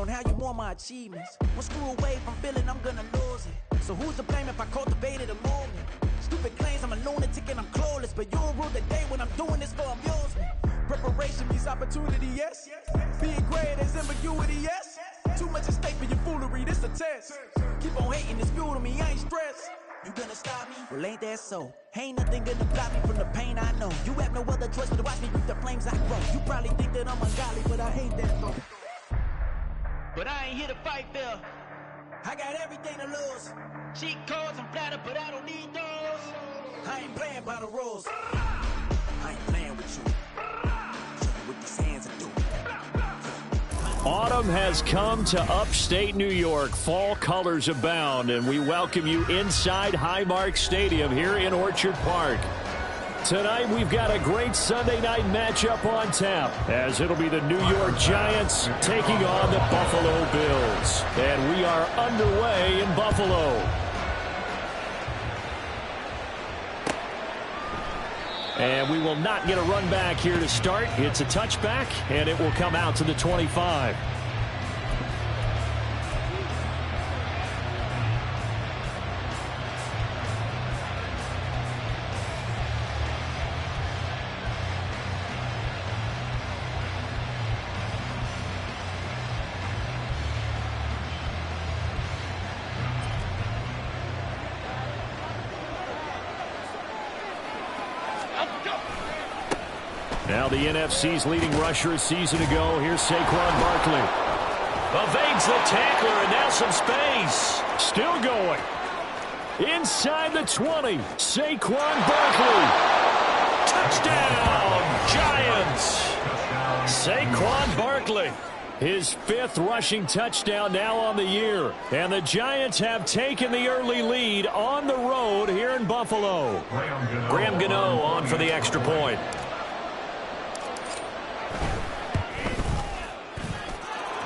on how you want my achievements. One screw away from feeling I'm gonna lose it. So who's to blame if I cultivated a moment? Stupid claims I'm a lunatic and I'm clueless, but you'll rule the day when I'm doing this for amusement. Preparation means opportunity, yes. Being great is ambiguity, yes. Too much at stake for your foolery, this a test. Keep on hating, it's fuel to me, I ain't stressed. You gonna stop me? Well, ain't that so? Ain't nothing gonna block me from the pain I know. You have no other choice but to watch me reap the flames I grow. You probably think that I'm ungodly, but I ain't that though. But I ain't here to fight fair. I got everything to lose. Cheat codes and flatter, but I don't need those. I ain't playing by the rules. I ain't playing with you. Show you what these hands are doing. Autumn has come to upstate New York. Fall colors abound, and we welcome you inside Highmark Stadium here in Orchard Park. Tonight, we've got a great Sunday night matchup on tap, as it'll be the New York Giants taking on the Buffalo Bills. And we are underway in Buffalo. And we will not get a run back here to start. It's a touchback, and it will come out to the 25. Now the NFC's leading rusher a season ago. Here's Saquon Barkley. Evades the tackler, and now some space. Still going. Inside the 20. Saquon Barkley. Touchdown, Giants. Saquon Barkley. His 5th rushing touchdown now on the year. And the Giants have taken the early lead on the road here in Buffalo. Graham Gano on for the extra point.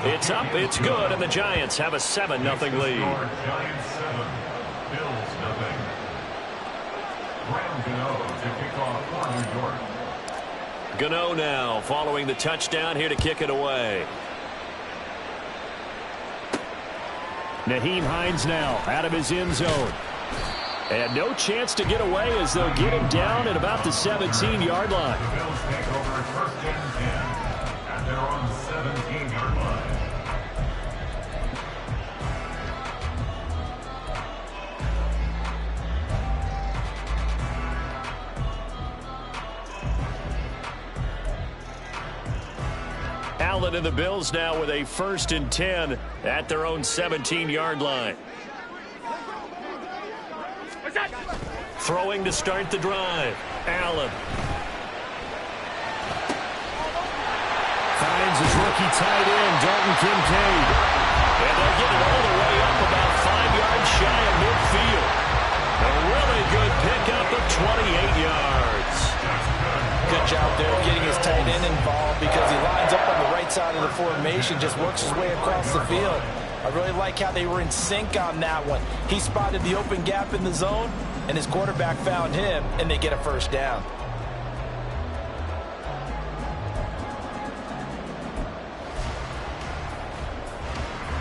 It's up, it's good, and the Giants have a 7-0 lead. Giants 7, Bills 0. Graham Gano to kick off for New York. Gano now following the touchdown here to kick it away. Nyheim Hines now out of his end zone. And no chance to get away as they'll get him down at about the 17-yard line. The Bills take over first and 10 at their own 17-yard line. Allen and the Bills now with a 1st and 10 at their own 17-yard line. Throwing to start the drive. Allen. Finds his rookie tight end, Dalton Kincaid. And they'll get it all the way up about 5 yards shy of midfield. A really good pickup of 28 yards. Good job there getting his tight end involved because he lines up on the right side of the formation, just works his way across the field. I really like how they were in sync on that one. He spotted the open gap in the zone, and his quarterback found him, and they get a first down.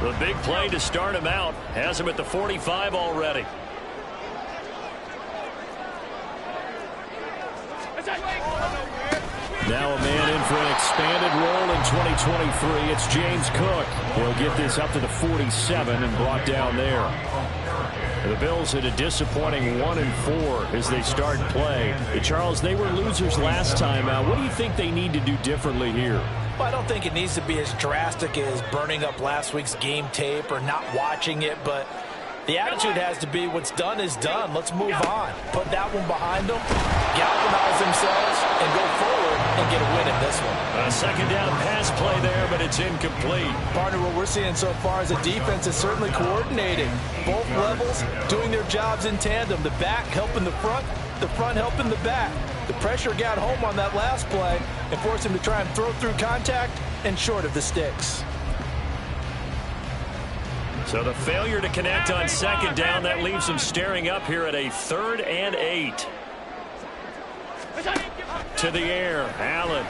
The big play to start him out has him at the 45 already. Now a man in for an expanded role in 2023. It's James Cook. He'll get this up to the 47 and brought down there. The Bills at a disappointing 1-4 as they start play. Hey, Charles, they were losers last time out. What do you think they need to do differently here? Well, I don't think it needs to be as drastic as burning up last week's game tape or not watching it, but the attitude has to be what's done is done. Let's move on. Put that one behind them, galvanize themselves, and go forward and get a win in this one. A second down pass play there, but it's incomplete. Partner, what we're seeing so far is a defense is certainly coordinated. Both levels doing their jobs in tandem. The back helping the front helping the back. The pressure got home on that last play and forced him to try and throw through contact and short of the sticks. So the failure to connect on second down, that leaves him staring up here at a 3rd and 8. To the air, Allen.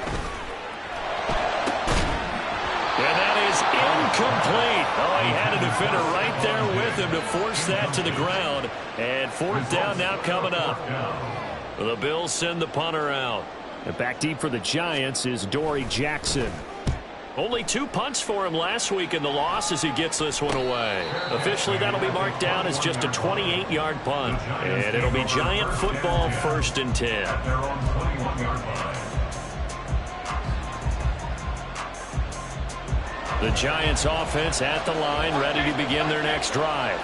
And that is incomplete. Oh, he had a defender right there with him to force that to the ground. And fourth down now coming up. The Bills send the punter out. And back deep for the Giants is Dory Jackson. Only 2 punts for him last week in the loss as he gets this one away. Officially, that'll be marked down as just a 28-yard punt. And it'll be Giant football 1st and 10. The Giants offense at the line, ready to begin their next drive.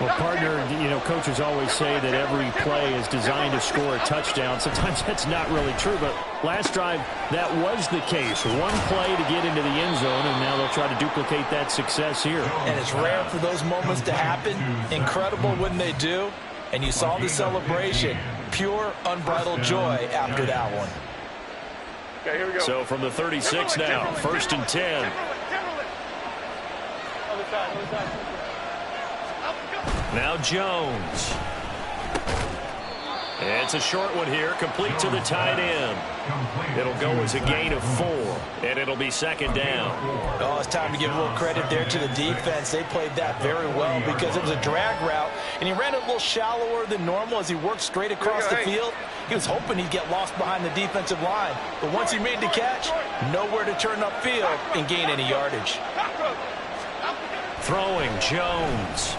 Well, partner, coaches always say that every play is designed to score a touchdown. Sometimes that's not really true, but last drive, that was the case. One play to get into the end zone, and now they'll try to duplicate that success here. And it's rare for those moments to happen. Incredible when they do. And you saw the celebration. Pure, unbridled joy after that one. Okay, here we go. So from the 36 now, 1st and 10. Now Jones. It's a short one here, complete to the tight end. It'll go as a gain of 4, and it'll be 2nd down. Oh, it's time to give a little credit there to the defense. They played that very well because it was a drag route, and he ran it a little shallower than normal as he worked straight across the field. He was hoping he'd get lost behind the defensive line, but once he made the catch, nowhere to turn upfield and gain any yardage. Throwing Jones.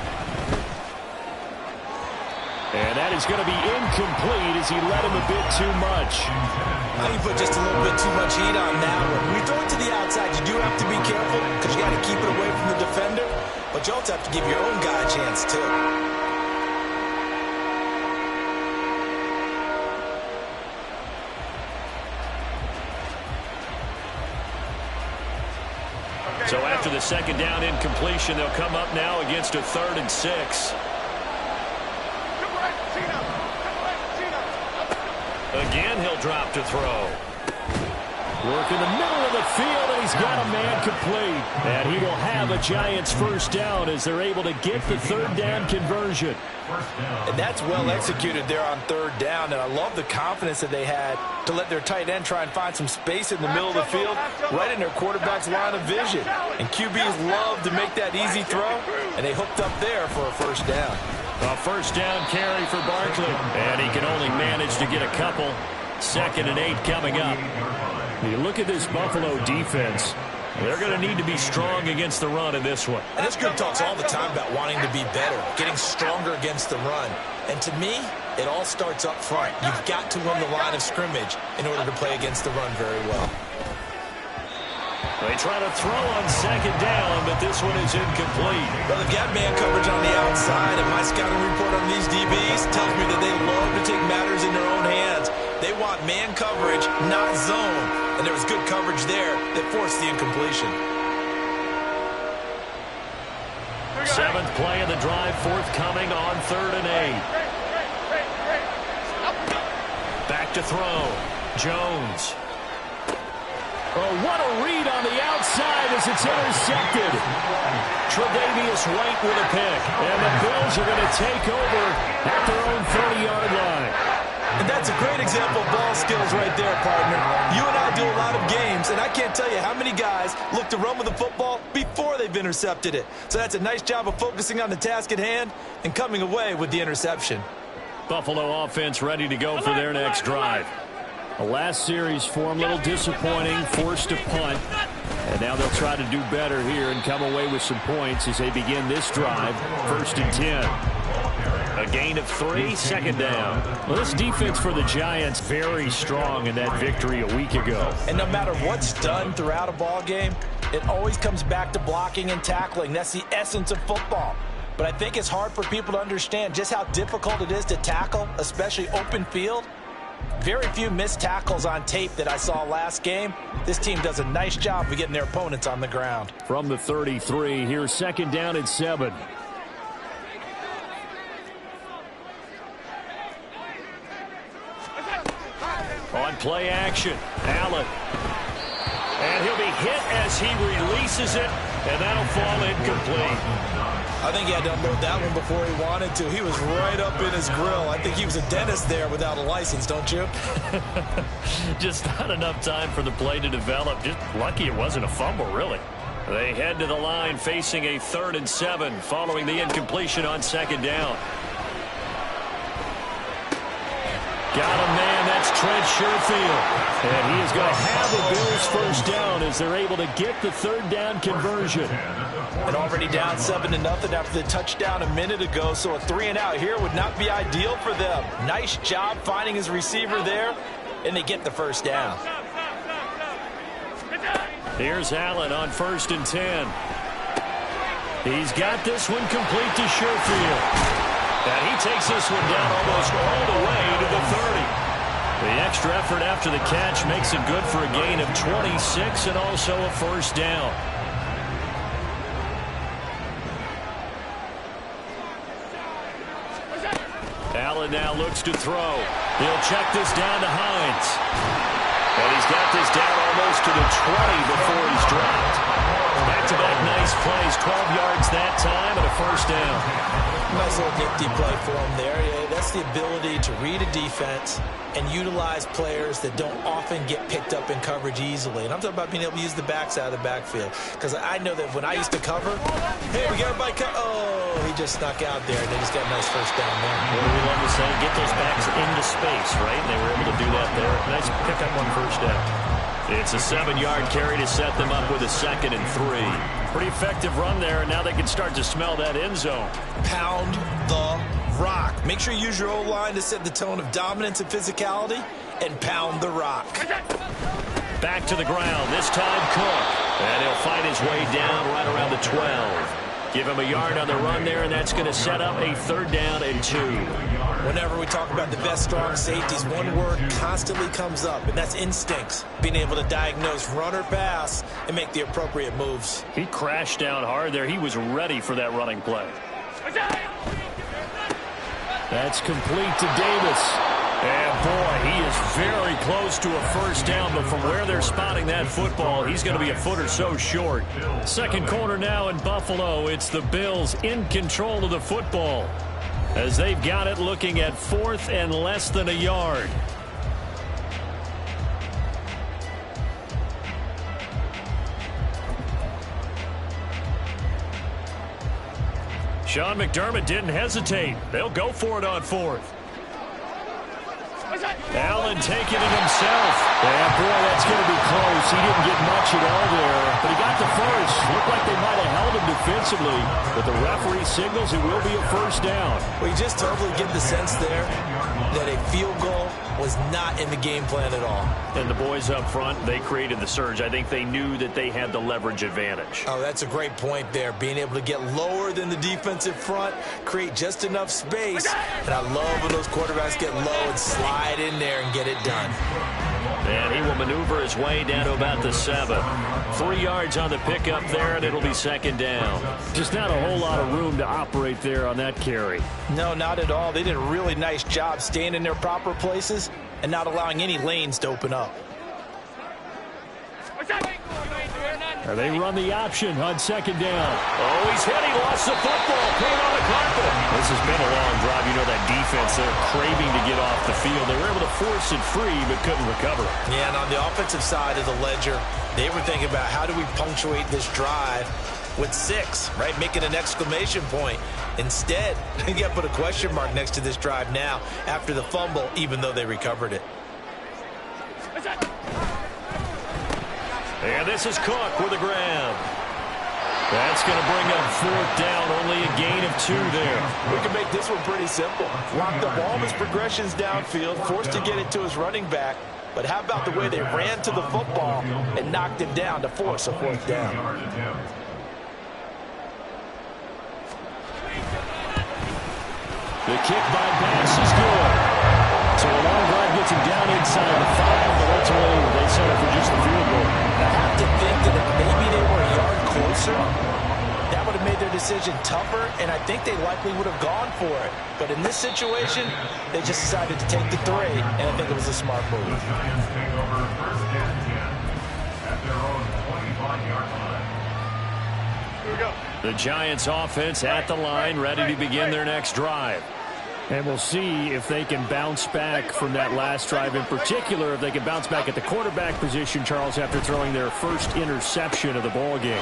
And that is going to be incomplete as he led him a bit too much. I think you put just a little bit too much heat on that one. When you throw it to the outside, you do have to be careful because you got to keep it away from the defender. But you also have to give your own guy a chance, too. So after the 2nd down incompletion, they'll come up now against a 3rd and 6. Again, he'll drop to throw. Work in the middle of the field, and he's got a man complete. And he will have a Giants 1st down as they're able to get the 3rd down conversion. And that's well executed there on 3rd down, and I love the confidence that they had to let their tight end try and find some space in the middle of the field, right in their quarterback's line of vision. And QBs love to make that easy throw, and they hooked up there for a 1st down. A 1st down carry for Barkley, and he can only manage to get a couple. 2nd and 8 coming up. You look at this Buffalo defense. They're going to need to be strong against the run in this one. And this group talks all the time about wanting to be better, getting stronger against the run. And to me, it all starts up front. You've got to win the line of scrimmage in order to play against the run very well. They try to throw on 2nd down, but this one is incomplete. Well, they've got man coverage on the outside, and my scouting report on these DBs tells me that they love to take matters in their own hands. They want man coverage, not zone. And there was good coverage there that forced the incompletion. 7th play of the drive, forthcoming on 3rd and 8. Back to throw. Jones. Oh, what a read on the outside as it's intercepted. Tre'Davious White with a pick. And the Bills are going to take over at their own 30-yard line. And that's a great example of ball skills right there, partner. You and I do a lot of games, and I can't tell you how many guys look to run with the football before they've intercepted it. So that's a nice job of focusing on the task at hand and coming away with the interception. Buffalo offense ready to go for their next drive. The last series for them, a little disappointing, forced to punt. And now they'll try to do better here and come away with some points as they begin this drive, 1st and 10. A gain of 3, 2nd down. Well, this defense for the Giants very strong in that victory a week ago. And no matter what's done throughout a ball game, it always comes back to blocking and tackling. That's the essence of football. But I think it's hard for people to understand just how difficult it is to tackle, especially open field. Very few missed tackles on tape that I saw last game. This team does a nice job of getting their opponents on the ground. From the 33, here's 2nd down and 7. On play action, Allen. And he'll be hit as he releases it, and that'll fall incomplete. I think he had to unload that one before he wanted to. He was right up in his grill. I think he was a dentist there without a license, don't you? Just not enough time for the play to develop. Just lucky it wasn't a fumble, really. They head to the line facing a 3rd and 7 following the incompletion on 2nd down. Got him, man. That's Trent Sherfield. And he is going to have the Bills first down as they're able to get the 3rd down conversion. And already down 7-0 after the touchdown a minute ago, so a 3-and-out here would not be ideal for them. Nice job finding his receiver there, and they get the first down. Here's Allen on 1st and 10. He's got this one complete to Sherfield. And he takes this one down almost all the way to the 30. The extra effort after the catch makes it good for a gain of 26 and also a first down. Allen now looks to throw. He'll check this down to Hines. And he's got this down almost to the 20 before he's dropped. Back-to-back nice plays, 12 yards that time and a first down. Nice little nifty play for him there. Yeah, that's the ability to read a defense and utilize players that don't often get picked up in coverage easily. And I'm talking about being able to use the backs out of the backfield. Because I know that when I used to cover, hey, we got everybody oh, he just snuck out there, and they just got a nice first down there. What do we love to say? Get those backs into space, right? And they were able to do that there. Nice pick up on first down. It's a 7-yard carry to set them up with a 2nd and 3. Pretty effective run there, and now they can start to smell that end zone. Pound the rock. Make sure you use your O-line to set the tone of dominance and physicality, and pound the rock. Back to the ground, this time Cook. And he'll find his way down right around the 12. Give him a yard on the run there, and that's going to set up a 3rd down and 2. Whenever we talk about the best strong safeties, one word constantly comes up, and that's instincts. Being able to diagnose run or pass and make the appropriate moves. He crashed down hard there. He was ready for that running play. That's complete to Davis. And, boy, he is very close to a first down, but from where they're spotting that football, he's going to be a foot or so short. Second corner now in Buffalo. It's the Bills in control of the football as they've got it looking at 4th and less than a yard. Sean McDermott didn't hesitate. They'll go for it on 4th. Allen taking it himself. And, boy, that's going to be close. He didn't get much at all there, but he got the first. Looked like they might have held him defensively, but the referee signals it will be a first down. Well, you just totally get the sense there that a field goal was not in the game plan at all. And the boys up front, they created the surge. I think they knew that they had the leverage advantage. Oh, that's a great point there. Being able to get lower than the defensive front, create just enough space. And I love when those quarterbacks get low and slide in there and get it done. And he will maneuver his way down to about the 7. 3 yards on the pickup there, and it'll be 2nd down. Just not a whole lot of room to operate there on that carry. No, not at all. They did a really nice job staying in their proper places and not allowing any lanes to open up. They run the option on 2nd down. Oh, he's hit. He lost the football. Put it on the carpet. This has been a long drive. You know that defense, they're craving to get off the field. They were able to force it free, but couldn't recover. Yeah, and on the offensive side of the ledger, they were thinking about how do we punctuate this drive with 6, right? Making an exclamation point. Instead, they got to put a question mark next to this drive now after the fumble, even though they recovered it. And this is Cook with a grab. That's going to bring up 4th down, only a gain of 2 there. We can make this one pretty simple. Locked up all of his progressions downfield, forced to get it to his running back. But how about the way they ran to the football and knocked him down to force a 4th down? The kick by Bass is good. So a long drive gets him down inside the 5, but ultimately they settle for just the field goal. I have to think that if maybe they were a yard closer, that would have made their decision tougher, and I think they likely would have gone for it. But in this situation, they just decided to take the 3, and I think it was a smart move. The Giants offense at the line, ready to begin their next drive. And we'll see if they can bounce back from that last drive, in particular, if they can bounce back at the quarterback position, Charles, after throwing their first interception of the ball game.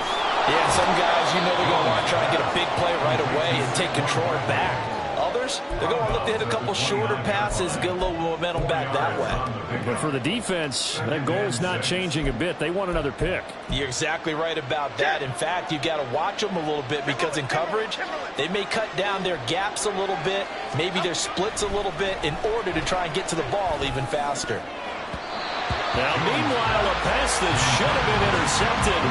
Yeah, some guys, you know they're going to want to try and get a big play right away and take control back. Others, they're going to look to hit a couple shorter passes, get a little momentum back that way. But for the defense, that goal's not changing a bit. They want another pick. You're exactly right about that. In fact, you've got to watch them a little bit because in coverage, they may cut down their gaps a little bit, maybe their splits a little bit in order to try and get to the ball even faster. Now, meanwhile, a pass that should have been intercepted,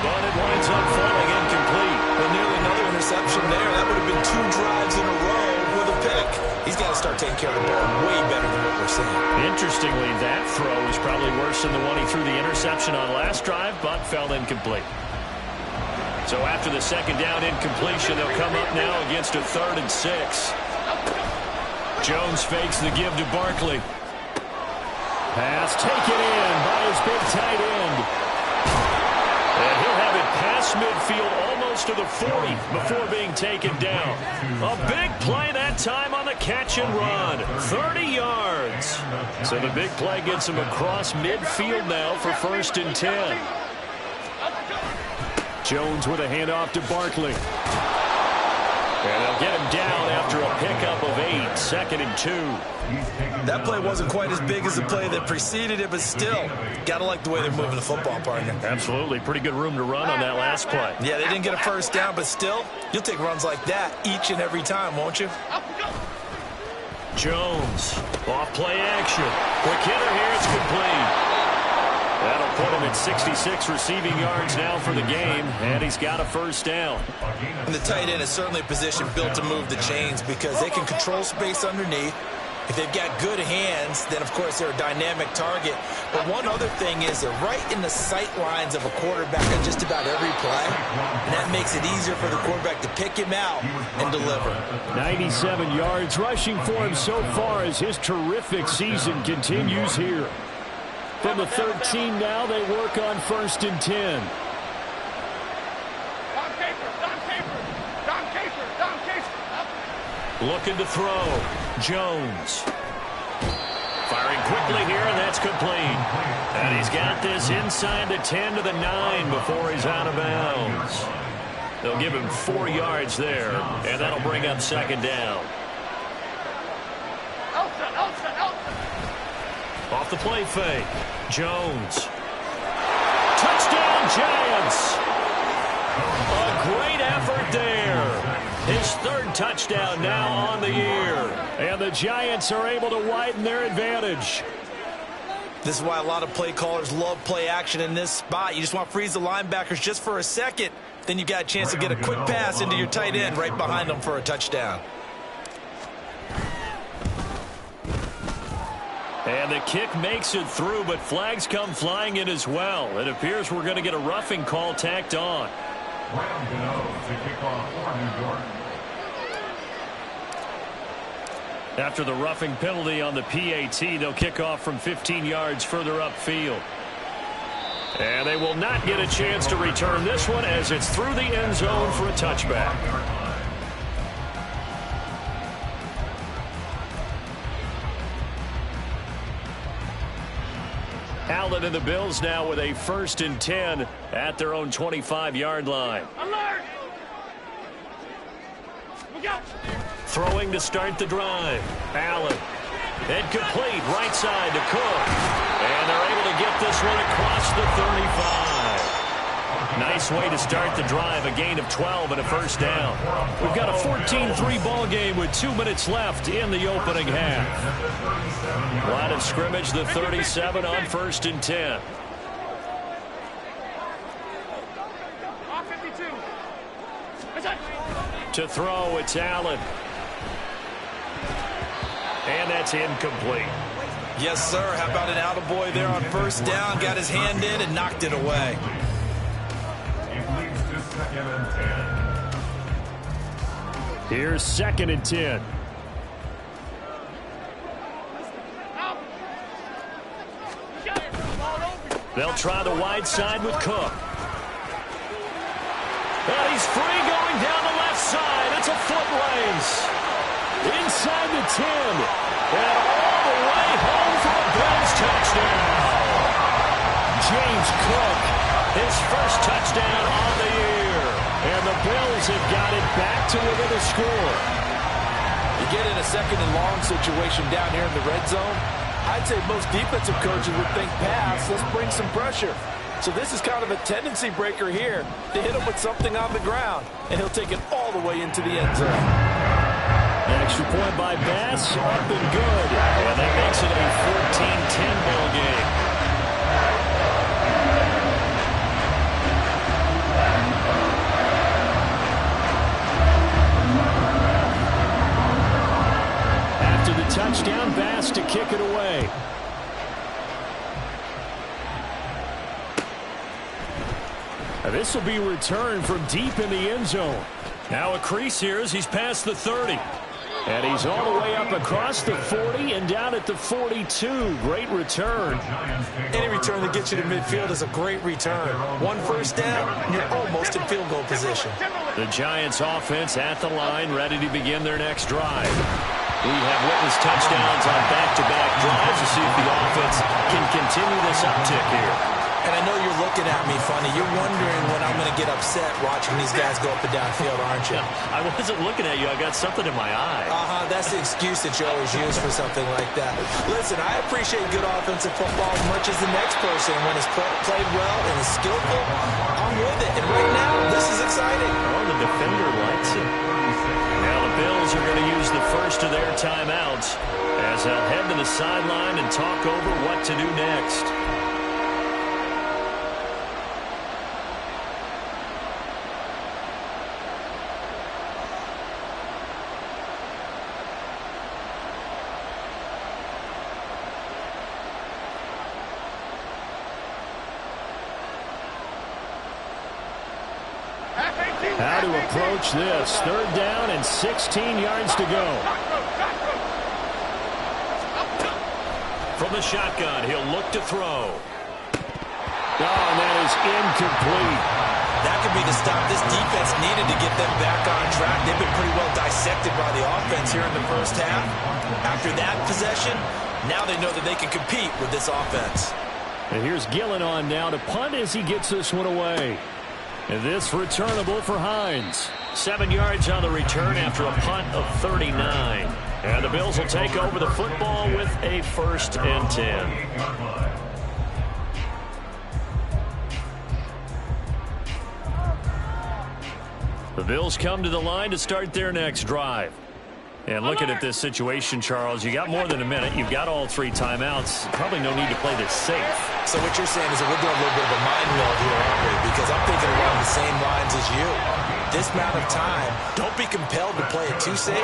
but it winds up falling incomplete. But nearly another interception there. That would have been 2 drives in a row with a pick. He's got to start taking care of the ball way better than what we're seeing. Interestingly, that throw is probably worse than the one he threw the interception on last drive, but fell incomplete. So after the second down incompletion, they'll come up now against a 3rd and 6. Jones fakes the give to Barkley. Pass taken in by his big tight end. And he'll have it past midfield almost to the 40 before being taken down. A big play that time on the catch and run. 30 yards. So the big play gets him across midfield now for 1st and 10. Jones with a handoff to Barkley. And they'll get him down after a pickup of 8, 2nd and 2. That play wasn't quite as big as the play that preceded it, but still, got to like the way they're moving the football, partner. Absolutely. Pretty good room to run on that last play. Yeah, they didn't get a first down, but still, you'll take runs like that each and every time, won't you? Jones, off play action. Quick hitter here, it's complete. That'll put him at 66 receiving yards now for the game, and he's got a first down. And the tight end is certainly a position built to move the chains because they can control space underneath. If they've got good hands, then, of course, they're a dynamic target. But one other thing is they're right in the sight lines of a quarterback on just about every play, and that makes it easier for the quarterback to pick him out and deliver. 97 yards rushing for him so far as his terrific season continues here. From the 13 now, they work on 1st and 10. Looking to throw. Jones. Firing quickly here, and that's complete. And he's got this inside the 10 to the 9 before he's out of bounds. They'll give him 4 yards there, and that'll bring up 2nd down. Off the play fake. Jones. Touchdown, Giants! A great effort there. His 3rd touchdown now on the year. And the Giants are able to widen their advantage. This is why a lot of play callers love play action in this spot. You just want to freeze the linebackers just for a second. Then you've got a chance to get a quick pass into your tight end right behind them for a touchdown. And the kick makes it through, but flags come flying in as well. It appears we're going to get a roughing call tacked on. Brandon Gano to kick off for New York. After the roughing penalty on the PAT, they'll kick off from 15 yards further upfield. And they will not get a chance to return this one as it's through the end zone for a touchback. Allen and the Bills now with a 1st and 10 at their own 25-yard line. Alert! Look out! Throwing to start the drive. Allen. Incomplete. Right side to Cook. And they're able to get this one across the 35. Nice way to start the drive. A gain of 12 and a first down. We've got a 14-3 ball game with 2 minutes left in the opening half. Line of scrimmage, the 37 on 1st and 10. To throw, it's Allen. And that's incomplete. Yes, sir. How about an attaboy there on first down? Got his hand in and knocked it away. It leads to 2nd and 10. Here's 2nd and 10. They'll try the wide side with Cook. And he's free going down the left side. It's a foot race. Inside the 10. And all the way home for a Bills touchdown. James Cook, his first touchdown on the year. And the Bills have got it back to within a score. You get in a second and long situation down here in the red zone, I'd say most defensive coaches would think pass, let's bring some pressure. So this is kind of a tendency breaker here to hit him with something on the ground, and he'll take it all the way into the end zone. An extra point by Bass, up and good. And that makes it a 14-10 ball game. After the touchdown, Bass to kick it away. This will be returned from deep in the end zone. Now a crease here as he's past the 30. And he's all the way up across the 40 and down at the 42. Great return. Any return that gets you to midfield is a great return. One first down, and you're almost in field goal position. The Giants offense at the line, ready to begin their next drive. We have witnessed touchdowns on back-to-back drives to see if the offense can continue this uptick here. And I know you're looking at me funny. You're wondering when I'm going to get upset watching these guys go up and down field, aren't you? I wasn't looking at you. I got something in my eye. That's the excuse that you always use for something like that. Listen, I appreciate good offensive football as much as the next person. When it's played well and is skillful, I'm with it. And right now, this is exciting. Oh, the defender likes it. Now the Bills are going to use the first of their timeouts as they'll head to the sideline and talk over what to do next. How to approach this. Third down and 16 yards to go. From the shotgun, he'll look to throw. Oh, and that is incomplete. That could be the stop this defense needed to get them back on track. They've been pretty well dissected by the offense here in the first half. After that possession, now they know that they can compete with this offense. And here's Gillen on now to punt as he gets this one away. And this returnable for Hines. 7 yards on the return after a punt of 39. And the Bills will take over the football with a 1st and 10. The Bills come to the line to start their next drive. And looking at this situation, Charles, you got more than a minute. You've got all 3 timeouts. Probably no need to play this safe. So what you're saying is that we're doing a little bit of a mind meld here, aren't we? Because I'm thinking along the same lines as you. This amount of time, don't be compelled to play it too safe.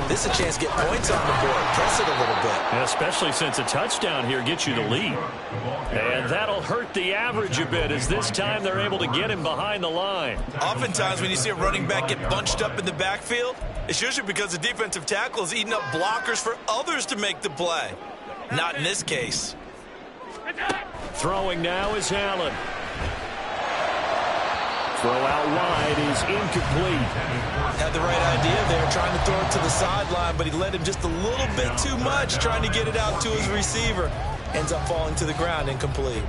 This is a chance to get points on the board. Press it a little bit. And especially since a touchdown here gets you the lead. And that'll hurt the average a bit as this time they're able to get him behind the line. Oftentimes when you see a running back get bunched up in the backfield, it's usually because the defensive tackle is eating up blockers for others to make the play. Not in this case. Throwing now is Allen. Throw out wide is incomplete. Had the right idea there, trying to throw it to the sideline, but he led him just a little bit too much, trying to get it out to his receiver. Ends up falling to the ground, incomplete.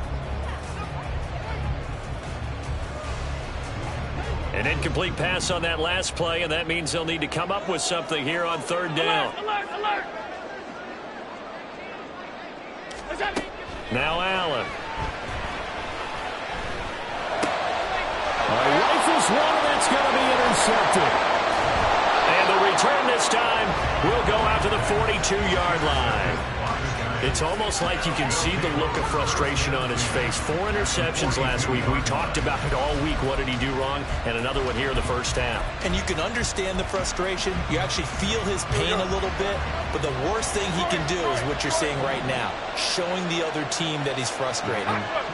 An incomplete pass on that last play, and that means they'll need to come up with something here on 3rd down. Alert! Now Allen. Rifles one, and that's going to be intercepted. And the return this time will go out to the 42-yard line. It's almost like you can see the look of frustration on his face. 4 interceptions last week. We talked about it all week. What did he do wrong? And another one here in the first half. And you can understand the frustration. You actually feel his pain a little bit. But the worst thing he can do is what you're seeing right now, showing the other team that he's frustrated.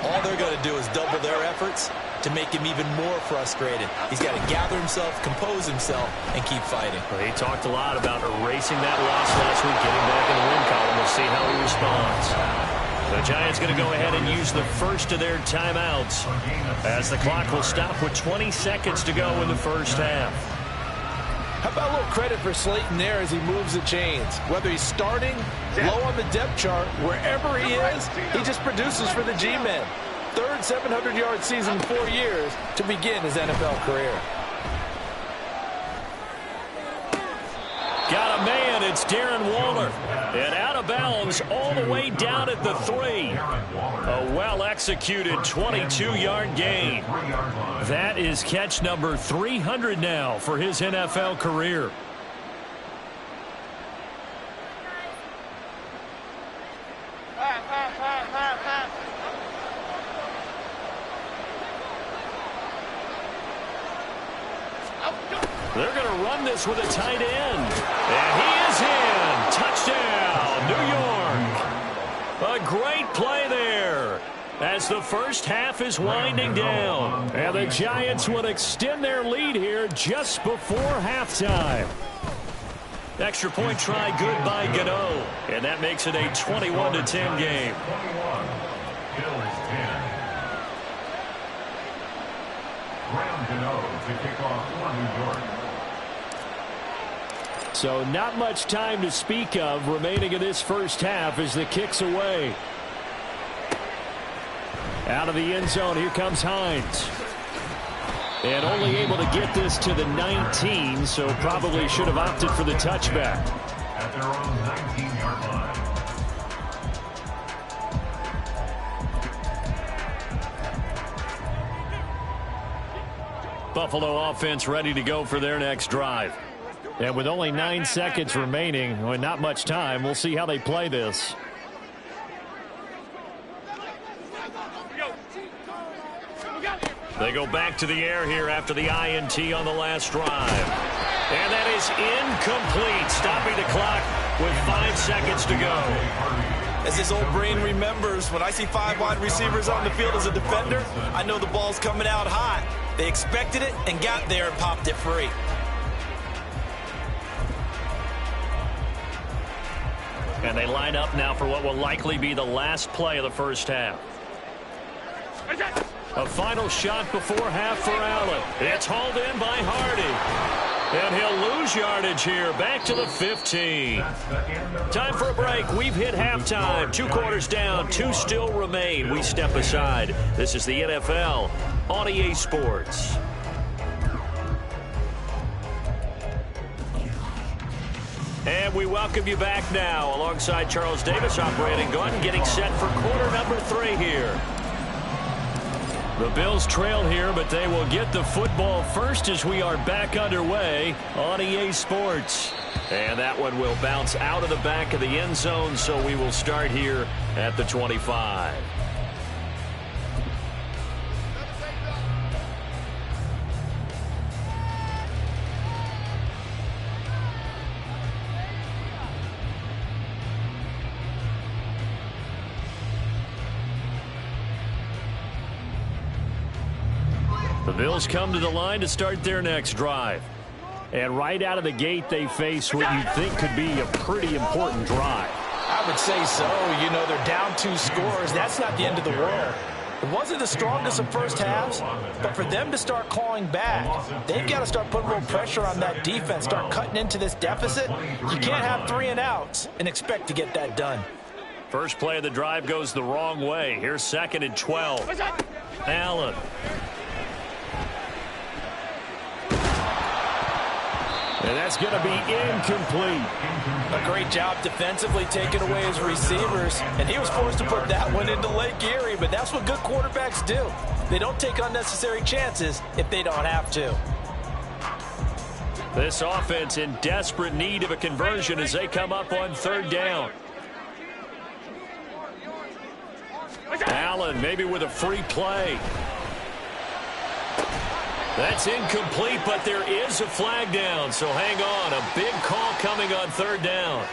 All they're going to do is double their efforts to make him even more frustrated. He's got to gather himself, compose himself, and keep fighting. Well, he talked a lot about erasing that loss last week, getting back in the win column. We'll see how he responds. The Giants going to go ahead and use the first of their timeouts as the clock will stop with 20 seconds to go in the first half. How about a little credit for Slayton there as he moves the chains? Whether he's starting, low on the depth chart, wherever he is, he just produces for the G-men. 3rd 700-yard season in 4 years to begin his NFL career. It's Darren Waller. And out of bounds all the way down at the 3. A well-executed 22-yard gain. That is catch number 300 now for his NFL career. They're going to run this with a tight end. And he is in. Touchdown, New York. A great play there as the first half is winding down. And the Giants will extend their lead here just before halftime. Extra point try good by Gano. And that makes it a 21-10 game. 21. Bills 10. Graham Gano to kick off for New York. So not much time to speak of remaining in this first half as the kick's away. Out of the end zone, here comes Hines. And only able to get this to the 19, so probably should have opted for the touchback. At their own 19-yard line. Buffalo offense ready to go for their next drive. And with only 9 seconds remaining, and not much time, we'll see how they play this. They go back to the air here after the INT on the last drive. And that is incomplete, stopping the clock with 5 seconds to go. As his old brain remembers, when I see 5 wide receivers on the field as a defender, I know the ball's coming out hot. They expected it and got there and popped it free. And they line up now for what will likely be the last play of the first half. A final shot before half for Allen. It's hauled in by Hardy. And he'll lose yardage here. Back to the 15. Time for a break. We've hit halftime. 2 quarters down. 2 still remain. We step aside. This is the NFL on EA Sports. And we welcome you back now alongside Charles Davis, operating gun, getting set for quarter number 3 here. The Bills trail here, but they will get the football first as we are back underway on EA Sports. And that one will bounce out of the back of the end zone, so we will start here at the 25. The Bills come to the line to start their next drive. And right out of the gate, they face what you'd think could be a pretty important drive. I would say so. You know, they're down 2 scores. That's not the end of the world. It wasn't the strongest of first halves, but for them to start clawing back, they've got to start putting a little pressure on that defense, start cutting into this deficit. You can't have 3 and outs and expect to get that done. First play of the drive goes the wrong way. Here's 2nd and 12. Allen. And that's going to be incomplete. A great job defensively taking away his receivers, and he was forced to put that one into Lake Erie, but that's what good quarterbacks do. They don't take unnecessary chances if they don't have to. This offense in desperate need of a conversion as they come up on 3rd down. Allen maybe with a free play. That's incomplete, but there is a flag down, so hang on. A big call coming on 3rd down.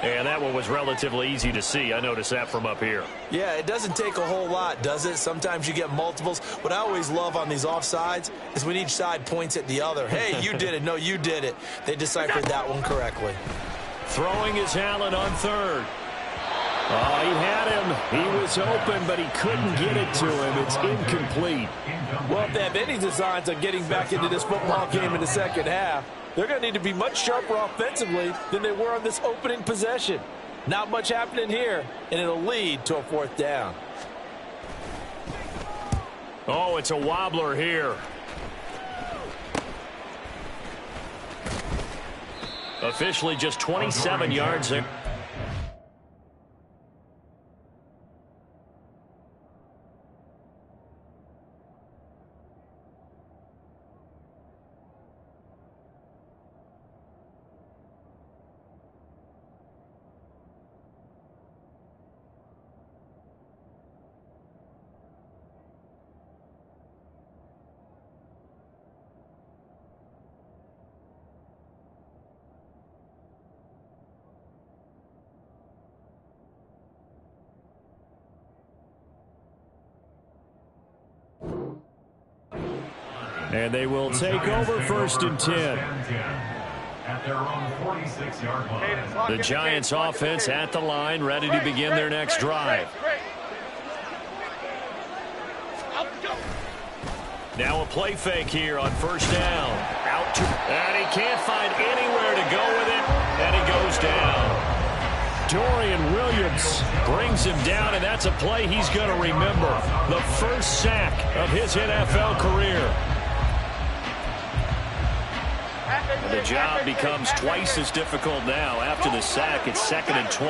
And that one was relatively easy to see. I noticed that from up here. Yeah, it doesn't take a whole lot, does it? Sometimes you get multiples. What I always love on these offsides is when each side points at the other. Hey, you did it. No, you did it. They deciphered that one correctly. Throwing is Allen on 3rd. Oh, he had him. He was open, but he couldn't get it to him. It's incomplete. Well, if they have any designs on getting back into this football game in the second half, they're going to need to be much sharper offensively than they were on this opening possession. Not much happening here, and it'll lead to a 4th down. Oh, it's a wobbler here. Officially just 27 yards there. And they will take over 1st and 10. At their own 46-yard line. The Giants offense at the line, ready to begin their next drive. Now a play fake here on 1st down. Out to, and he can't find anywhere to go with it, and he goes down. Dorian Williams brings him down, and that's a play he's going to remember. The first sack of his NFL career. The job becomes twice as difficult now. After the sack, it's 2nd and 20.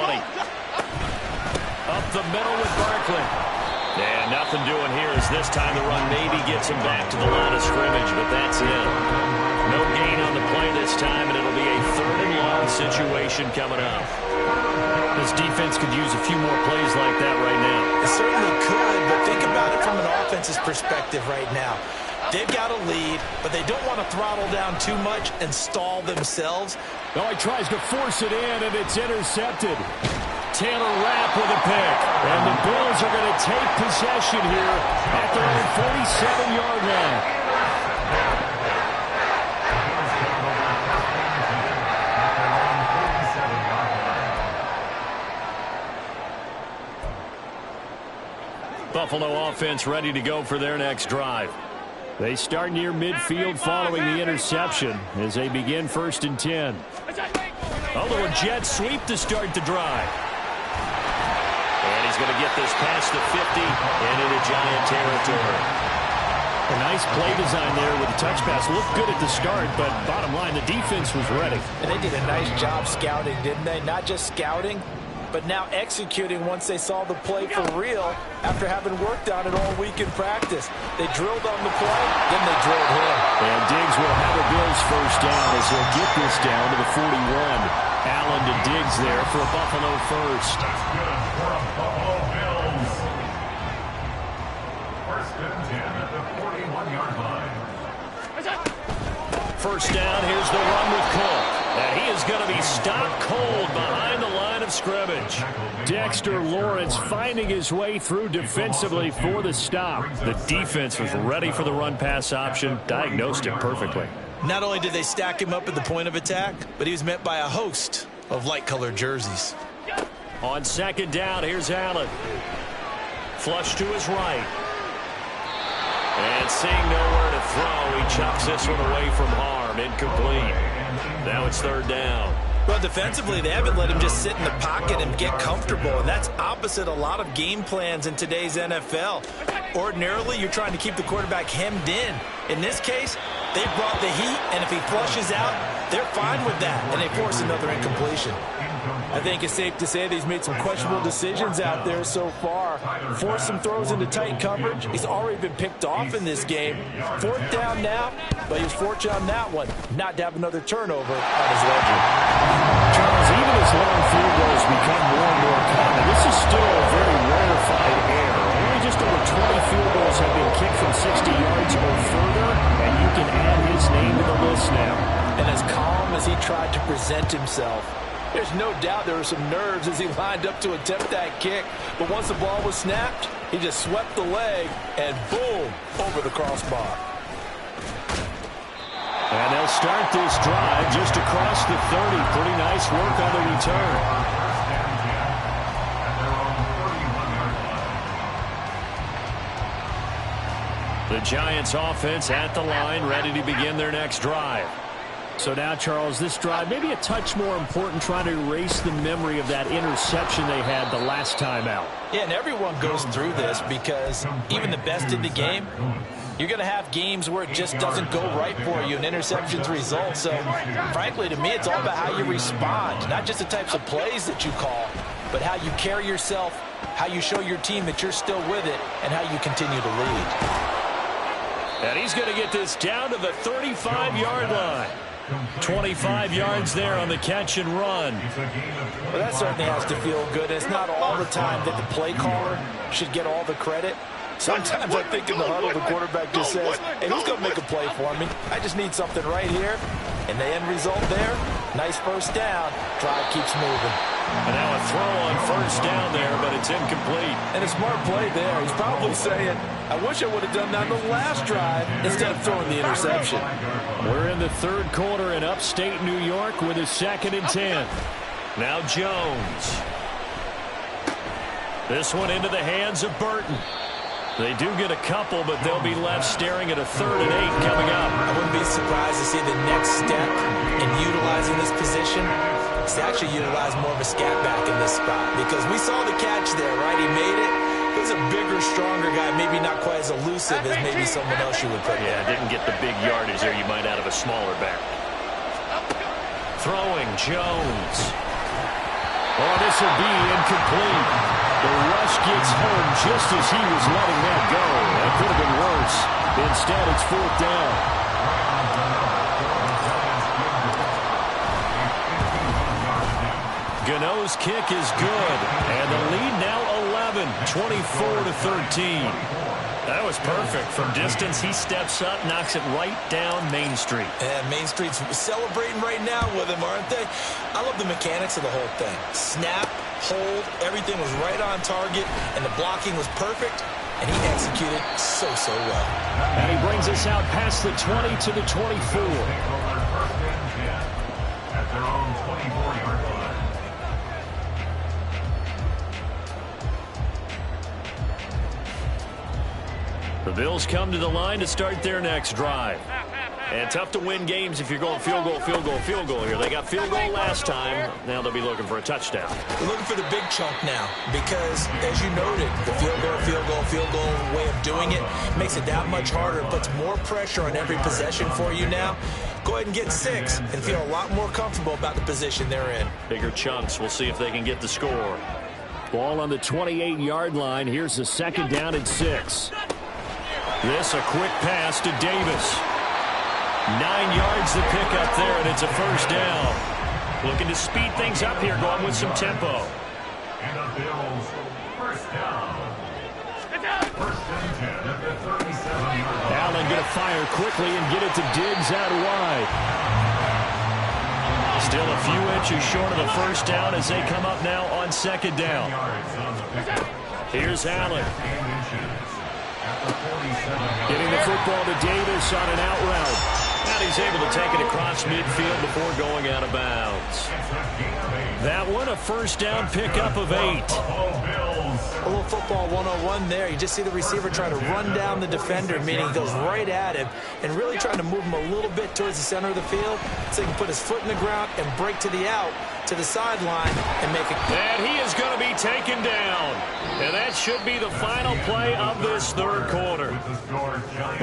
Up the middle with Barkley. And nothing doing here as this time the run maybe gets him back to the line of scrimmage, but that's it. No gain on the play this time, and it'll be a 3rd and long situation coming up. This defense could use a few more plays like that right now. It certainly could, but think about it from an offense's perspective right now. They've got a lead, but they don't want to throttle down too much and stall themselves. Oh, he tries to force it in, and it's intercepted. Taylor Rapp with a pick. And the Bills are going to take possession here at their own 47-yard line. Buffalo offense ready to go for their next drive. They start near midfield following the interception as they begin 1st and 10. A little jet sweep to start the drive. And he's going to get this past the 50 and into Giant territory. A nice play design there with the touch pass. Looked good at the start, but bottom line, the defense was ready. And they did a nice job scouting, didn't they? Not just scouting, but now executing once they saw the play for real after having worked on it all week in practice. They drilled on the play, then they drilled him. And Diggs will have a Bills 1st down as he'll get this down to the 41. Allen to Diggs there for a Buffalo 1st. That's good for a Buffalo Bills. 1st and 10 at the 41-yard line. 1st down, here's the run with Cole. And he is going to be stopped cold behind the line of scrimmage. Dexter Lawrence finding his way through defensively for the stop. The defense was ready for the run-pass option, diagnosed it perfectly. Not only did they stack him up at the point of attack, but he was met by a host of light-colored jerseys. On 2nd down, here's Allen. Flush to his right. And seeing nowhere to throw, he chucks this one away from harm. Incomplete. Now it's 3rd down. Well, defensively, they haven't let him just sit in the pocket and get comfortable, and that's opposite a lot of game plans in today's NFL. Ordinarily, you're trying to keep the quarterback hemmed in. In this case, they brought the heat, and if he flushes out, they're fine with that, and they force another incompletion. I think it's safe to say that he's made some questionable decisions out there so far. Forced some throws into tight coverage. He's already been picked off in this game. 4th down now, but he was fortunate on that one not to have another turnover on his ledger. Charles, even as long field goals become more and more common, this is still a very rarefied error. Only just over 20 field goals have been kicked from 60 yards or further, and you can add his name to the list now. And as calm as he tried to present himself, there's no doubt there were some nerves as he lined up to attempt that kick. But once the ball was snapped, he just swept the leg and boom, over the crossbar. And they'll start this drive just across the 30. Pretty nice work on the return. The Giants offense at the line, ready to begin their next drive. So now, Charles, this drive maybe a touch more important, trying to erase the memory of that interception they had the last time out. Yeah, and everyone goes through this because even the best in the game, You're going to have games where it just doesn't go right for you, and interceptions result. So, frankly, to me, it's all about how you respond, not just the types of plays that you call, but how you carry yourself, how you show your team that you're still with it, and how you continue to lead. And he's going to get this down to the 35-yard line. 25 yards there on the catch and run. Well, that certainly has to feel good. It's not all the time that the play caller should get all the credit. Sometimes I think in the huddle, the quarterback just says, hey, who's going to make a play for me? I just need something right here. And the end result there, nice first down. Drive keeps moving. And now a throw on first down there, but it's incomplete. And a smart play there. He's probably saying, I wish I would have done that on the last drive instead of throwing the interception. We're in the third quarter in upstate New York with a 2nd and 10. Now Jones. This one into the hands of Burton. They do get a couple, but they'll be left staring at a 3rd and 8 coming up. I wouldn't be surprised to see the next step in utilizing this position. It's actually utilize more of a scat back in this spot, because we saw the catch there, right? He made it. He's a bigger, stronger guy, maybe not quite as elusive as maybe someone else you would put there. Yeah, didn't get the big yardage there you might out of a smaller back. Throwing Jones. Oh, this will be incomplete. The rush gets home just as he was letting that go. That could have been worse. Instead, it's 4th down. Gano's kick is good. And the lead now 11, 24-13. That was perfect. From distance, he steps up, knocks it right down Main Street. And Main Street's celebrating right now with him, aren't they? I love the mechanics of the whole thing. Snap, hold, everything was right on target, and the blocking was perfect, and he executed so well. And he brings us out past the 20 to the 24. At their own 24-yard line. The Bills come to the line to start their next drive. And tough to win games if you're going field goal, field goal, field goal here. They got field goal last time. Now they'll be looking for a touchdown. We're looking for the big chunk now because, as you noted, the field goal way of doing it makes it that much harder. It puts more pressure on every possession for you now. Go ahead and get 6 and feel a lot more comfortable about the position they're in. Bigger chunks. We'll see if they can get the score. Ball on the 28-yard line. Here's the 2nd down and 6. This a quick pass to Davis. 9 yards to pick up there, and it's a first down. Looking to speed things up here, going with some tempo. And the Bills, first down. First and 10 at the 37-yard line. Allen going to fire quickly and get it to Diggs out wide. Still a few inches short of the first down as they come up now on 2nd down. Here's Allen. Getting the football to Davis on an out route. And he's able to take it across midfield before going out of bounds. That one, a first down pickup of 8. A little football 101 there. You just see the receiver trying to run down the defender, meaning he goes right at him, and really trying to move him a little bit towards the center of the field so he can put his foot in the ground and break to the out, to the sideline, and make it. And he is going to be taken down. And that should be the final play of this third quarter.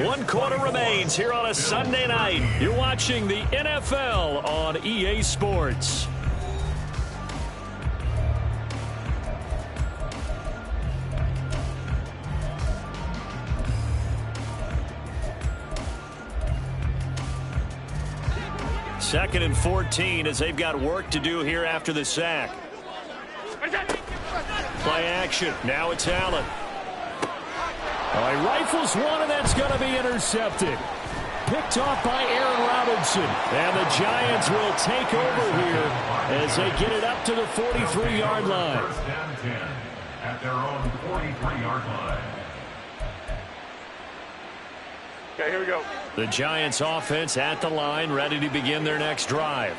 1 quarter remains here on a Sunday night. You're watching the NFL on EA Sports. Second and 14 as they've got work to do here after the sack. Play action. Now it's Allen. He rifles one, and that's going to be intercepted. Picked off by Aaron Robinson. And the Giants will take over here as they get it up to the 43-yard line. First and 10 at their own 43-yard line. Okay, here we go. The Giants offense at the line, ready to begin their next drive.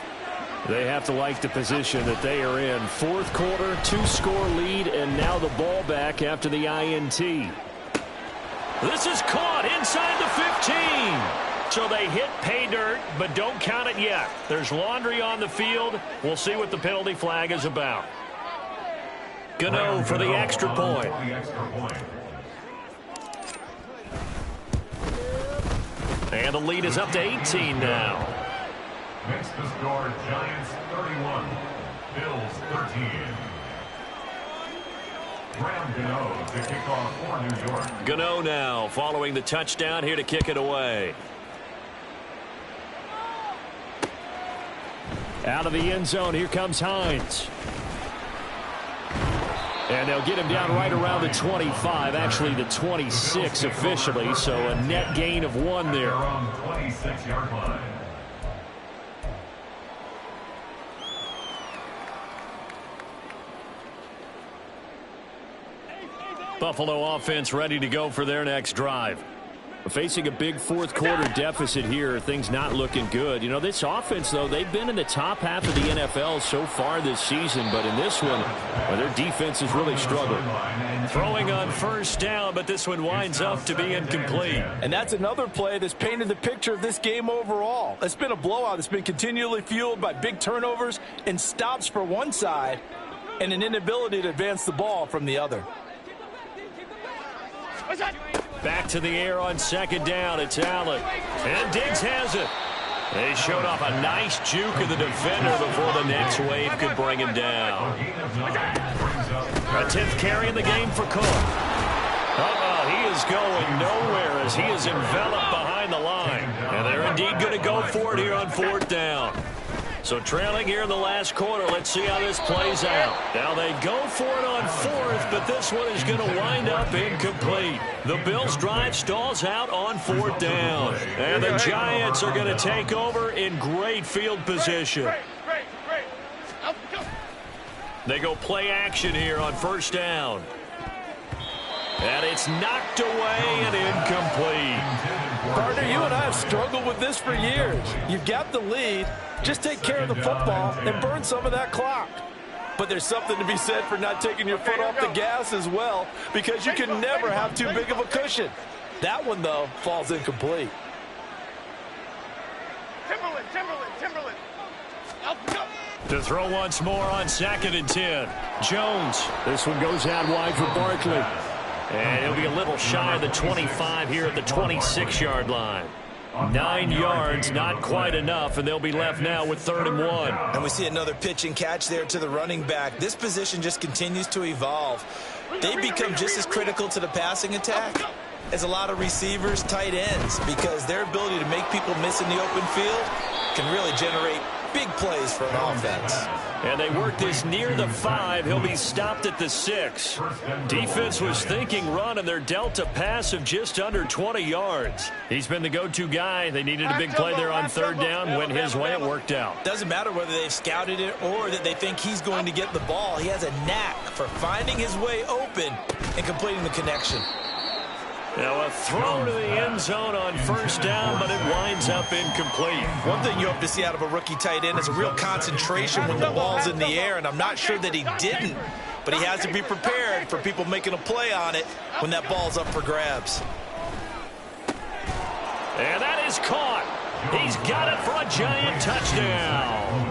They have to like the position that they are in. Fourth quarter, 2-score lead, and now the ball back after the INT. This is caught inside the 15. So they hit pay dirt, but don't count it yet. There's laundry on the field. We'll see what the penalty flag is about. Gano for the extra point. And the lead is up to 18 now. Makes the score Giants 31, Bills 13. Graham Gano to kick off for New York. Gano now following the touchdown here to kick it away. Out of the end zone, here comes Hines. And they'll get him down right around the 25, actually the 26 officially, so a net gain of 1 there. On 26-yard line. Buffalo offense ready to go for their next drive. Facing a big fourth quarter deficit here, things not looking good. You know, this offense, though, they've been in the top half of the NFL so far this season, but in this one, well, their defense is really struggling. Throwing on first down, but this one winds up to be incomplete. And that's another play that's painted the picture of this game overall. It's been a blowout that's been continually fueled by big turnovers and stops for one side and an inability to advance the ball from the other. Back to the air on second down. It's Allen. And Diggs has it. They showed off a nice juke of the defender before the next wave could bring him down. A 10th carry in the game for Cook. He is going nowhere as he is enveloped behind the line. And they're indeed going to go for it here on fourth down. So trailing here in the last quarter, let's see how this plays out. Now they go for it on fourth, but this one is going to wind up incomplete. The Bills' drive stalls out on fourth down. And the Giants are going to take over in great field position. They go play action here on first down. And it's knocked away and incomplete. Partner, you and I have struggled with this for years. You've got the lead. Just take care of the football and burn some of that clock. But there's something to be said for not taking your foot off the gas as well, because you can never have too big of a cushion. That one, though, falls incomplete. Timberland. To throw once more on 2nd and 10. Jones. This one goes out wide for Barkley. And it'll be a little shy of the 25 here at the 26-yard line. 9 yards, not quite enough, and they'll be left now with 3rd and 1. And we see another pitch and catch there to the running back. This position just continues to evolve. They become just as critical to the passing attack as a lot of receivers, tight ends, because their ability to make people miss in the open field can really generate big plays for an offense. And they work this near the 5. He'll be stopped at the 6. Defense was thinking run, and they're dealt a pass of just under 20 yards. He's been the go-to guy. They needed a big play there on 3rd down. Went his way. It worked out. Doesn't matter whether they've scouted it or that they think he's going to get the ball. He has a knack for finding his way open and completing the connection. Now a throw to the end zone on first down, but it winds up incomplete. One thing you hope to see out of a rookie tight end is a real concentration when the ball's in the air, and I'm not sure that he didn't, but he has to be prepared for people making a play on it when that ball's up for grabs. And that is caught. He's got it for a Giant touchdown.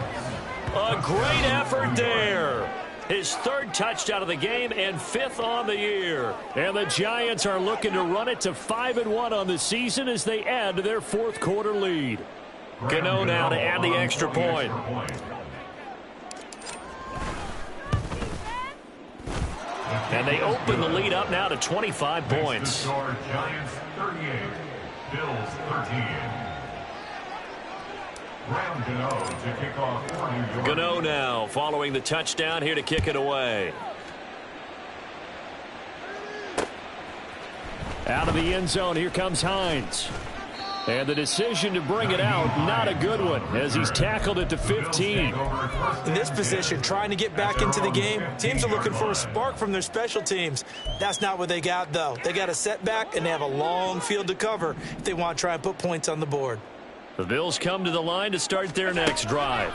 A great effort there. His 3rd touchdown of the game and 5th on the year. And the Giants are looking to run it to 5-1 on the season as they add to their 4th quarter lead. Gano now to add the extra point. And they open the lead up now to 25 points. Giants 38, Bills 13. Gano now following the touchdown here to kick it away. Out of the end zone, here comes Hines. And the decision to bring it out, not a good one, as he's tackled it to 15. In this position, trying to get back into the game, teams are looking for a spark from their special teams. That's not what they got, though. They got a setback, and they have a long field to cover if they want to try and put points on the board. The Bills come to the line to start their next drive.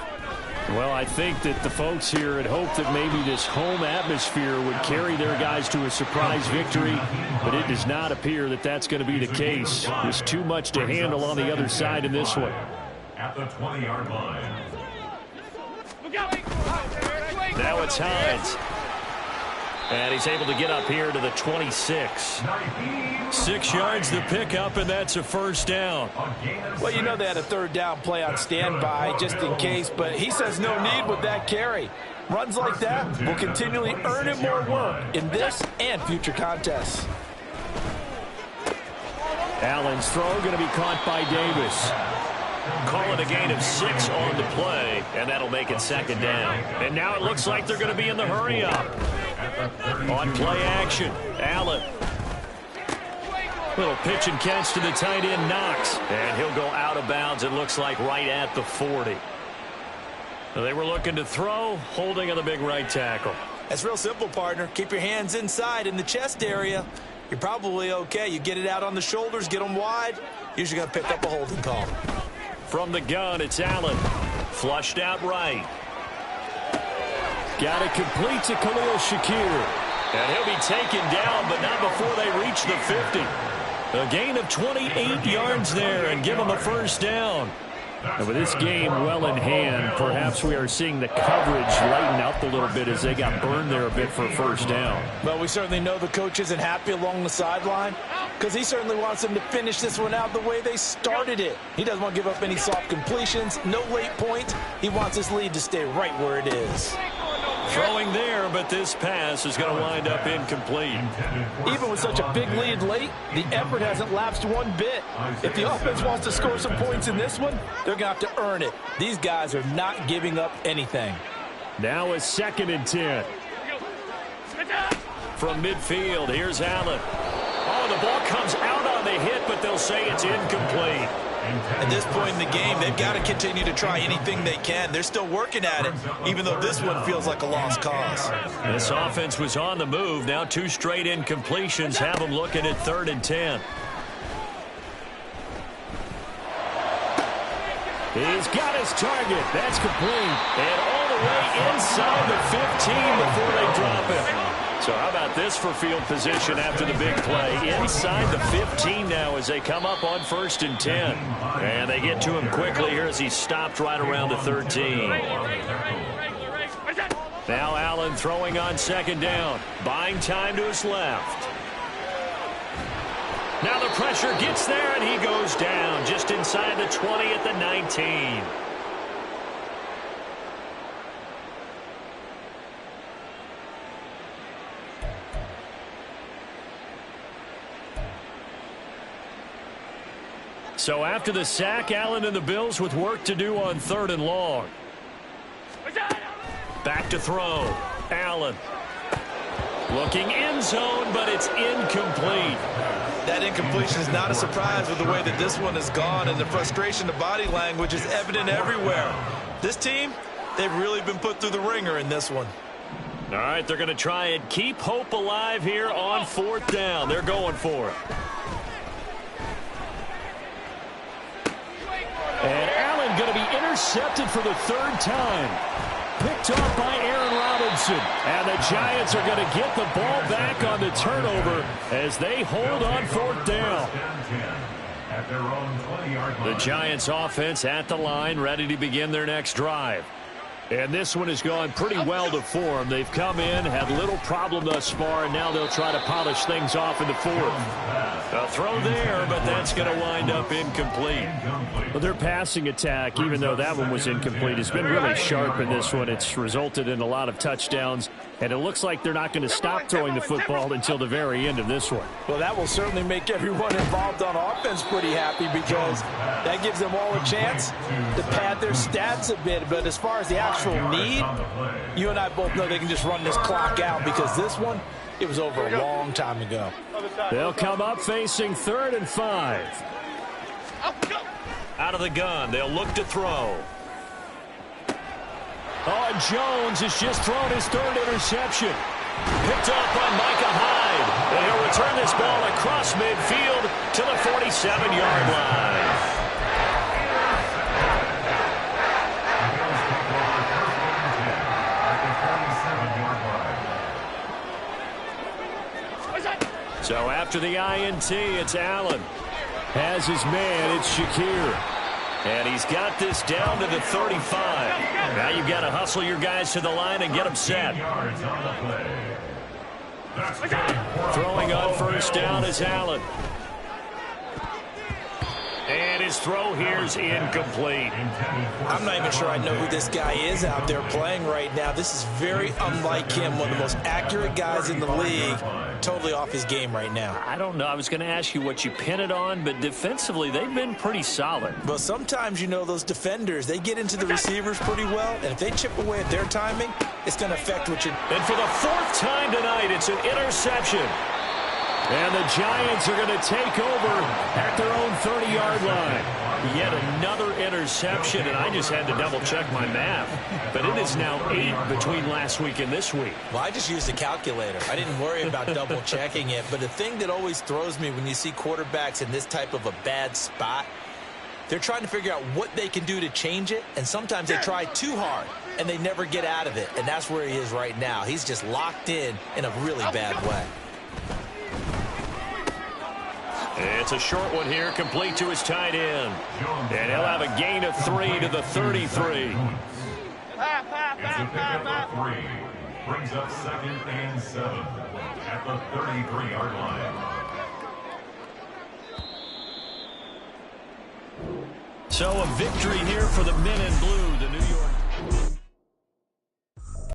Well, I think that the folks here had hoped that maybe this home atmosphere would carry their guys to a surprise victory, but it does not appear that that's going to be the case. There's too much to handle on the other side in this one. At the 20-yard line. Now it's Hines. And he's able to get up here to the 26. 6 yards to pick up, and that's a first down. Well, you know they had a third down play on standby just in case, but he says no need with that carry. Runs like that will continually earn him more work in this and future contests. Allen's throw going to be caught by Davis. Call it a gain of 6 on the play, and that'll make it second down. And now it looks like they're going to be in the hurry-up. On play action, Allen. Little pitch and catch to the tight end, Knox. And he'll go out of bounds, it looks like, right at the 40. They were looking to throw, holding on the big right tackle. That's real simple, partner. Keep your hands inside in the chest area. You're probably okay. You get it out on the shoulders, get them wide. Usually going to pick up a holding call. From the gun, it's Allen. Flushed out right. Got it complete to Khalil Shakir. And he'll be taken down, but not before they reach the 50. A gain of 28 yards there and give them a first down. And with this game well in hand, perhaps we are seeing the coverage lighten up a little bit as they got burned there a bit for a first down. Well, we certainly know the coach isn't happy along the sideline because he certainly wants them to finish this one out the way they started it. He doesn't want to give up any soft completions, no late points. He wants his lead to stay right where it is. Throwing there, but this pass is going to wind up incomplete. Even with such a big lead late, the effort hasn't lapsed one bit. If the offense wants to score some points in this one, they're going to have to earn it. These guys are not giving up anything. Now a 2nd and 10. From midfield, here's Allen. Oh, the ball comes out on the hit, but they'll say it's incomplete. At this point in the game, they've got to continue to try anything they can. They're still working at it, even though this one feels like a lost cause. This offense was on the move. Now 2 straight incompletions have them looking at 3rd and 10. He's got his target. That's complete. And all the way inside the 15 before they drop him. So how about this for field position after the big play? Inside the 15 now as they come up on 1st and 10. And they get to him quickly here as he stopped right around the 13. Now Allen throwing on 2nd down. Buying time to his left. Now the pressure gets there and he goes down just inside the 20 at the 19. So after the sack, Allen and the Bills with work to do on 3rd and long. Back to throw. Allen. Looking end zone, but it's incomplete. That incompletion is not a surprise with the way that this one has gone, and the frustration, the body language is evident everywhere. This team, they've really been put through the ringer in this one. All right, they're going to try and keep hope alive here on 4th down. They're going for it. And Allen going to be intercepted for the 3rd time. Picked off by Aaron Robinson. And the Giants are going to get the ball back on the turnover as they hold on 4th down. The Giants offense at the line, ready to begin their next drive. And this one has gone pretty well to form. They've come in, had little problem thus far, and now they'll try to polish things off in the 4th. A throw there, but that's going to wind up incomplete. Well, their passing attack, even though that one was incomplete, has been really sharp in this one. It's resulted in a lot of touchdowns, and it looks like they're not going to stop throwing the football until the very end of this one. Well, that will certainly make everyone involved on offense pretty happy because that gives them all a chance to pad their stats a bit. But as far as the actual need, you and I both know they can just run this clock out because this one, it was over a long time ago. They'll come up facing 3rd and 5. Out of the gun, they'll look to throw. Oh, and Jones has just thrown his 3rd interception. Picked up by Micah Hyde. And he'll return this ball across midfield to the 47-yard line. So after the INT, it's Allen. Has his man, it's Shakir. And he's got this down to the 35. Now you've got to hustle your guys to the line and get them set. Throwing on first down is Allen. And his throw here is incomplete. I'm not even sure I know who this guy is out there playing right now. This is very unlike him, one of the most accurate guys in the league. Totally off his game right now. I don't know. I was going to ask you what you pin it on, but defensively, they've been pretty solid. Well, sometimes, you know, those defenders, they get into the receivers pretty well, and if they chip away at their timing, it's going to affect what you're... And for the fourth time tonight, it's an interception. And the Giants are going to take over at their own 30-yard line. Yet another interception, and I just had to double-check my math. But it is now 8 between last week and this week. Well, I just used a calculator. I didn't worry about double-checking it. But the thing that always throws me when you see quarterbacks in this type of a bad spot, they're trying to figure out what they can do to change it, and sometimes they try too hard, and they never get out of it. And that's where he is right now. He's just locked in a really bad way. It's a short one here, complete to his tight end. And he'll have a gain of 3 to the 33. It's a pickup of 3. Brings up 2nd and 7 at the 33-yard line. So a victory here for the men in blue, the New York.